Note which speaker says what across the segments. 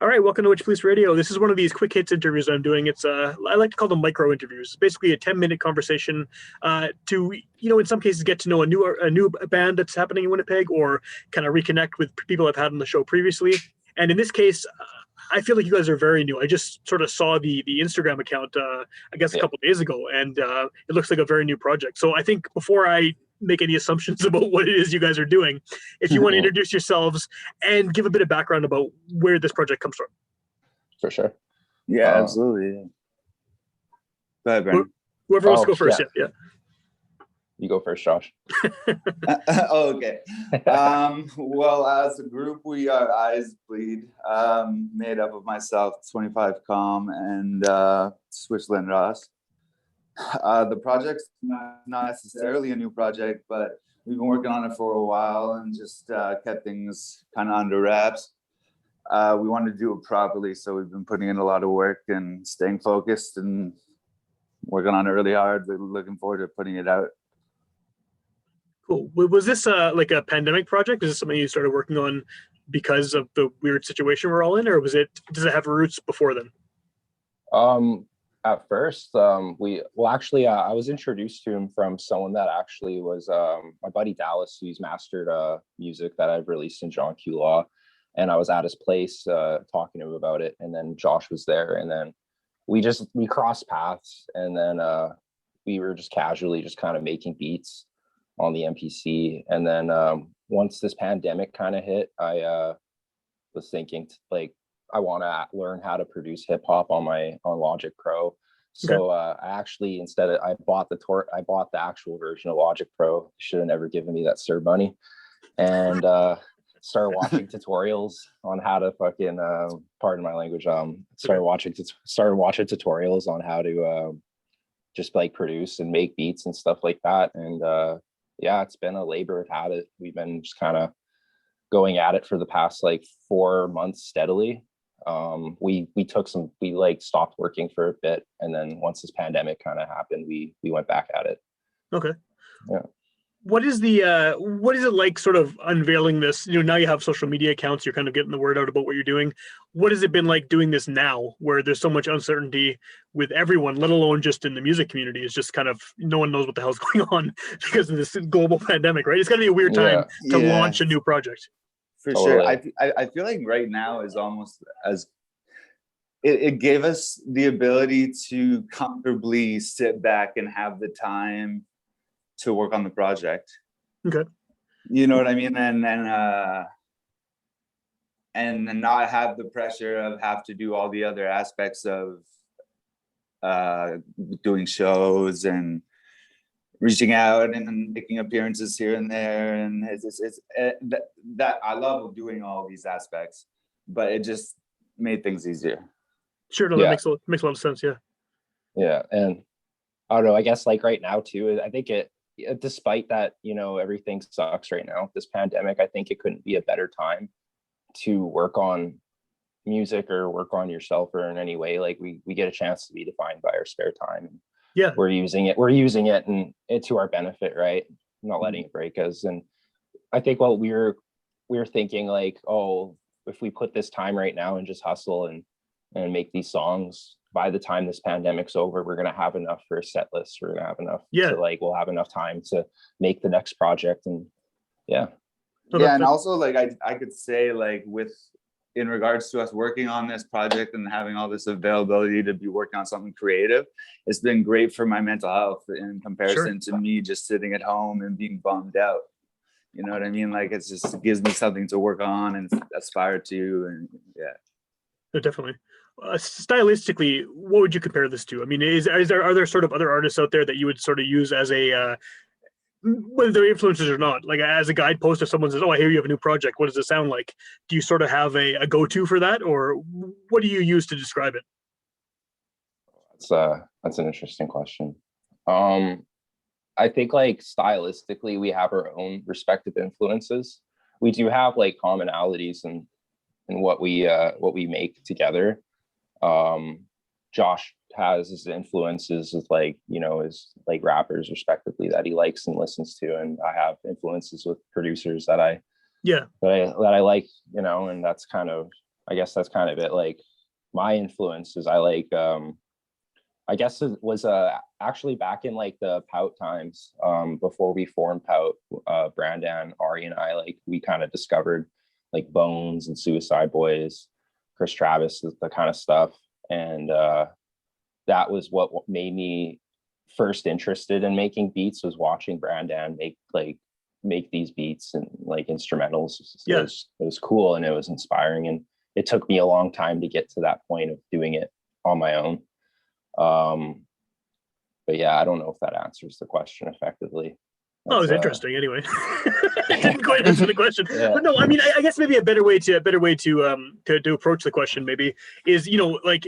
Speaker 1: All right, welcome to Witchpolice Radio. This is one of these quick hits interviews I'm doing. It's I like to call them micro interviews. It's basically a 10-minute conversation to in some cases get to know a new band that's happening in Winnipeg, or kind of reconnect with people I've had on the show previously. And in this case, I feel like you guys are very new. I just sort of saw the Instagram account, I guess, a couple of days ago, and it looks like a very new project. So I think before I make any assumptions about what it is you guys are doing, if you want to introduce yourselves and give a bit of background about where this project comes from.
Speaker 2: For sure.
Speaker 3: Yeah, absolutely. Go ahead, Brandon.
Speaker 1: Whoever wants to go first. Yeah.
Speaker 2: You go first, Josh.
Speaker 3: Okay. Well, as a group, we are Eyesbleed, made up of myself, 25 Com, and Swish Lindros. The project's not necessarily a new project, but we've been working on it for a while and just kept things kind of under wraps. We wanted to do it properly, so we've been putting in a lot of work and staying focused and working on it really hard. We're looking forward to putting it out.
Speaker 1: Cool. Was this like a pandemic project? Is this something you started working on because of the weird situation we're all in, or does it have roots before then?
Speaker 2: At first, I was introduced to him from someone that actually was my buddy Dallas, who's mastered music that I've released in John Q. Law, and I was at his place talking to him about it, and then Josh was there, and then we crossed paths, and then we were just casually just kind of making beats on the MPC, and then once this pandemic kind of hit, I was thinking I want to learn how to produce hip hop on Logic Pro. So I actually I bought the actual version of Logic Pro. Should have never given me that CERB money, and started watching tutorials on how to fucking pardon my language. Started watching tutorials on how to just produce and make beats and stuff like that. And yeah, it's been a labor of habit. We've been just kind of going at it for the past 4 months steadily. We stopped working for a bit, and then once this pandemic kind of happened, we went back at it.
Speaker 1: Okay.
Speaker 2: Yeah.
Speaker 1: What is it like sort of unveiling this? Now you have social media accounts, you're kind of getting the word out about what you're doing. What has it been like doing this now, where there's so much uncertainty with everyone, let alone just in the music community? It's just kind of, no one knows what the hell's going on because of this global pandemic, right? It's gotta be a weird time to launch a new project.
Speaker 3: For sure. I feel like right now is almost as it gave us the ability to comfortably sit back and have the time to work on the project.
Speaker 1: Okay.
Speaker 3: You know what I mean? And not have the pressure of have to do all the other aspects of doing shows and reaching out and making appearances here and there, and that I love doing all these aspects, but it just made things easier.
Speaker 1: Sure, no, that makes a lot of sense.
Speaker 2: Yeah, and I don't know. I guess right now too, I think despite that, everything sucks right now, this pandemic, I think it couldn't be a better time to work on music or work on yourself, or in any way. We get a chance to be defined by our spare time.
Speaker 1: Yeah,
Speaker 2: we're using it and it's to our benefit, right? Not letting it break us. And I think we were thinking if we put this time right now and just hustle and make these songs, by the time this pandemic's over, we're gonna have enough for a set list. We're gonna have enough we'll have enough time to make the next project. And
Speaker 3: and also I could say in regards to us working on this project and having all this availability to be working on something creative, it's been great for my mental health in comparison to me just sitting at home and being bummed out. You know what I mean? It gives me something to work on and aspire to. And
Speaker 1: No, definitely. Stylistically, what would you compare this to? I mean, are there sort of other artists out there that you would sort of use as a whether they're influencers or not, as a guidepost? If someone says, "Oh, I hear you have a new project, what does it sound like?" Do you sort of have a go-to for that, or what do you use to describe it?
Speaker 2: That's an interesting question. I think stylistically, we have our own respective influences. We do have commonalities in what we make together. Josh has his influences with his rappers respectively that he likes and listens to, and I have influences with producers that I like, and that's kind of, I guess that's kind of it. Like my influences, I like I guess it was actually back in like the Pout times, before we formed Pout, Brandan, Ari, and I, like we kind of discovered like Bones and Suicide Boys, Chris Travis, the kind of stuff. And that was what made me first interested in making beats, was watching Brandan make these beats and like instrumentals.
Speaker 1: Yeah.
Speaker 2: It was cool and it was inspiring. And it took me a long time to get to that point of doing it on my own. But yeah, I don't know if that answers the question effectively.
Speaker 1: Oh, it was interesting. Anyway, didn't quite answer the question, but no, I mean, I guess maybe a better way to approach the question maybe is, you know, like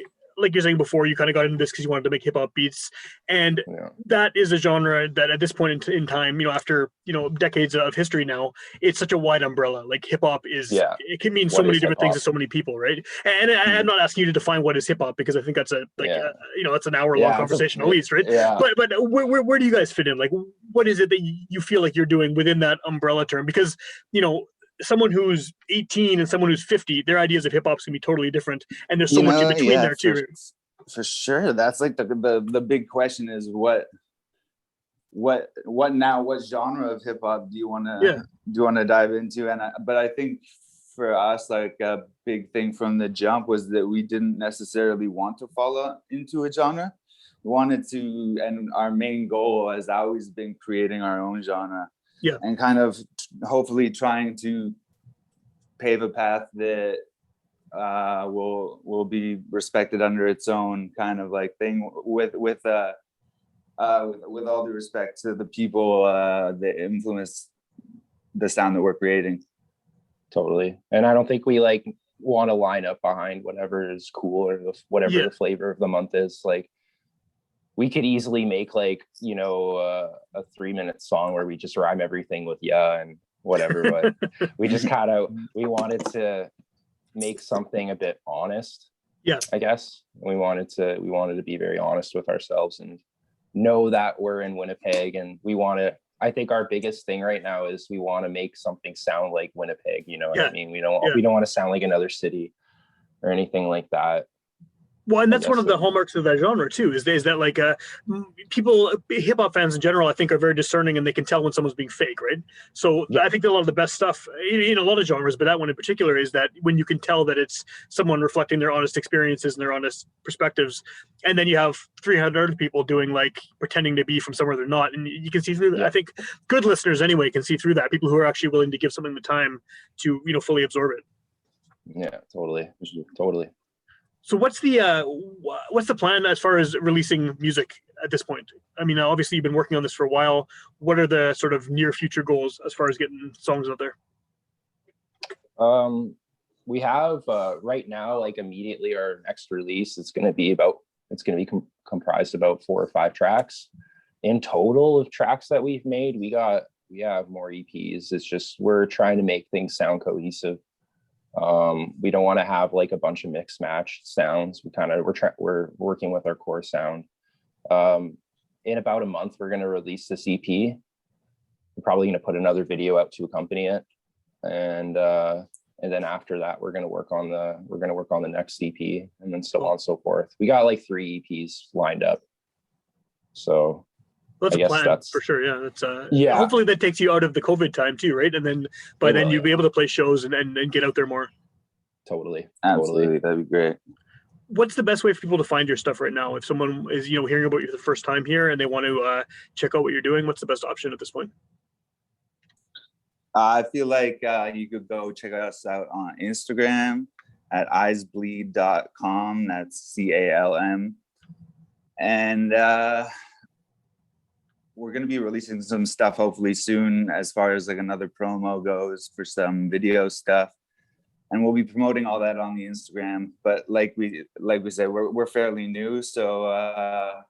Speaker 1: you're saying before, you kind of got into this because you wanted to make hip hop beats, and that is a genre that at this point in time, you know, after, you know, decades of history now, it's such a wide umbrella. Like hip hop is, it can mean so many different things to so many people, right? And I'm not asking you to define what is hip hop, because I think that's you know, that's an hour long conversation at least, right? But where do you guys fit in? Like, what is it that you feel like you're doing within that umbrella term? Because, you know, someone who's 18 and someone who's 50, their ideas of hip hop is gonna be totally different, and there's so much in between there too.
Speaker 3: For sure, that's like the big question is what now? What genre of hip hop do you want to dive into? But I think for us, like a big thing from the jump was that we didn't necessarily want to follow into a genre. We wanted to, and our main goal has always been creating our own genre. Yeah, and kind of hopefully trying to pave a path that will be respected under its own kind of like thing, with all due respect to the people that influence the sound that we're creating.
Speaker 2: Totally. And I don't think we like want to line up behind whatever is cool or whatever the flavor of the month is. Like, we could easily make like, you know, a 3-minute song where we just rhyme everything with and whatever, but we just we wanted to make something a bit honest. I guess we wanted to be very honest with ourselves and know that we're in Winnipeg, and I think our biggest thing right now is we want to make something sound like Winnipeg, you know what I mean? We don't want to sound like another city or anything like that.
Speaker 1: Well, and that's one of the hallmarks of that genre too, is that like people, hip hop fans in general, I think are very discerning, and they can tell when someone's being fake, right? So I think that a lot of the best stuff in a lot of genres, but that one in particular, is that when you can tell that it's someone reflecting their honest experiences and their honest perspectives, and then you have 300 other people doing like pretending to be from somewhere they're not, and you can see through that. I think good listeners anyway can see through that. People who are actually willing to give something the time to, you know, fully absorb it.
Speaker 2: Yeah, totally.
Speaker 1: So what's the plan as far as releasing music at this point? I mean, obviously you've been working on this for a while. What are the sort of near future goals as far as getting songs out there?
Speaker 2: We have right now, like immediately, our next release is going to be comprised about 4 or 5 tracks in total of tracks that we've made. We have more EPs. It's just we're trying to make things sound cohesive. We don't want to have like a bunch of mix match sounds. We're working with our core sound. In about a month, we're going to release this EP. We're probably going to put another video out to accompany it, and then after that, we're going to work on the next EP, and then so on and so forth. We got like 3 EPs lined up. So
Speaker 1: that's a plan for sure. Yeah, that's hopefully that takes you out of the COVID time too, right? And then you'll be able to play shows and get out there more.
Speaker 2: Totally.
Speaker 3: Absolutely, that'd be great.
Speaker 1: What's the best way for people to find your stuff right now? If someone is, you know, hearing about you for the first time here and they want to check out what you're doing, what's the best option at this point?
Speaker 3: I feel like you could go check us out on Instagram at eyesbleed.com. That's CALM. And we're going to be releasing some stuff hopefully soon, as far as like another promo goes for some video stuff, and we'll be promoting all that on the Instagram. But like we said, we're fairly new, so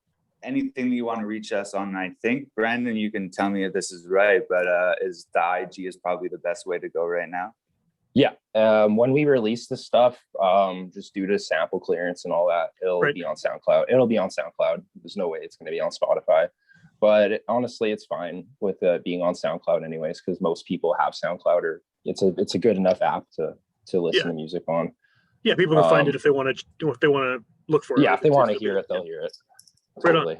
Speaker 3: anything that you want to reach us on, I think Brandon, you can tell me if this is right, but is the IG is probably the best way to go right now.
Speaker 2: When we release this stuff, just due to sample clearance and all that, it'll be on SoundCloud. There's no way it's going to be on Spotify. But honestly, it's fine with being on SoundCloud anyways, because most people have SoundCloud, or it's a good enough app to listen to music on.
Speaker 1: Yeah, people can find it if they want to look for it.
Speaker 2: Yeah, if they want to hear it, they'll hear it.
Speaker 1: Right on.
Speaker 2: Totally.